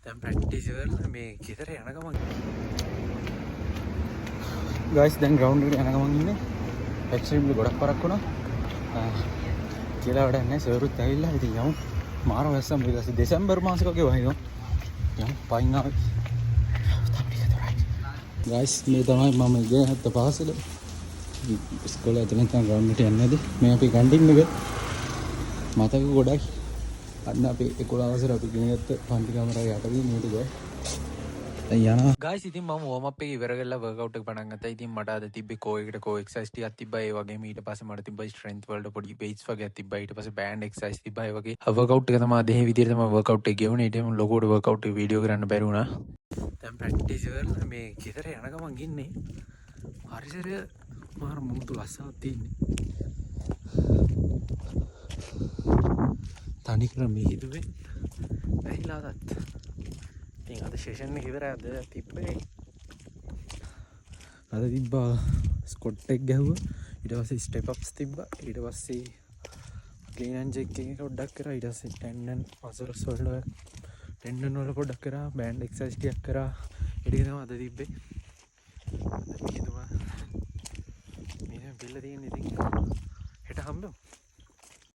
දැන් ප්‍රැක්ටිස් කරලා මේ ගෙදර යන ගමන් ගයිස් දැන් ග්‍රවුන්ඩ් එකට යන ගමන් ඉන්නේ. එක්ස්ට්‍රීම්ලි ගොඩක් පරක් වුණා. කියලා වැඩක් නැහැ. සර්රුත් ඇවිල්ලා ඉතින් යමු. මාර වැස්සම් ඊට දෙසැම්බර් මාසෙක වගේ වහිනවා. යමු පයින් ආවේ. ගයිස් මේ තමයි මම ඉගෙන ගත්ත පාසල. ඉස්කෝලේ ඇතුලෙන් තමයි ග්‍රවුන්ඩ් එකට යන්නේ නැද. මේ අපි කැන්ටින් එක මතක ගොඩක්. අන්න අපි 11 වසර අපි ඉගෙන ගත්ත පන්ති කාමරය යටදී මේක ගියා. දැන් යනවා. ගයිස් ඉතින් මම වෝම් අප් එක ඉවර කරලා වර්ක්අවුට් එක පටන් ගත්තා. ඉතින් මට අද තිබ්බේ කෝ එකට කෝ එක්සර්සයිස් ටිකක් තිබ්බා. ඒ වගේම ඊට පස්සේ මට තිබ්බා ස්ට්‍රෙන්ත් වලට පොඩි වෙයිට්ස් වගේක් තිබ්බා. ඊට පස්සේ බෑන්ඩ් එක්සර්සයිස් තිබ්බා. ඒ වගේ වර්ක්අවුට් එක තමයි අද මේ විදිහට තමයි වර්ක්අවුට් එක ගෙවුනේ. ඊට පස්සේ ලොකෝට වර්ක්අවුට් එක වීඩියෝ කරන්න බැරි වුණා. දැන් ප්‍රැක්ටිස් කරලා මේ ගෙදර යන ගමන් ඉන්නේ. හරිසර මාර මුතු ලස්සනක් තියෙන්නේ. තනි කර මේ හිතුවේ ඇහිලාදත්. ඉතින් අද සෙෂන් එක ඉවරයි. අද තිබ්බේ ස්කොට් එක ගැහුවා. ඊට පස්සේ ස්ටෙප් අප්ස් තිබ්බා. ඊට පස්සේ ක්ලීන් ඇන්ඩ් ජෙක් එක පොඩ්ඩක් කරා. ඊට පස්සේ ටෙන්ඩන් මසල්ස් වල ටෙන්ඩන් වල පොඩ්ඩක් කරා. බෑන්ඩ් එක්සර්සයිස් ටිකක් කරා. ඒ ටික තමයි අද තිබ්බේ. අද මේ දුවා මේ බිල්ල තියෙන ඉතින් හෙට හම්බෙමු.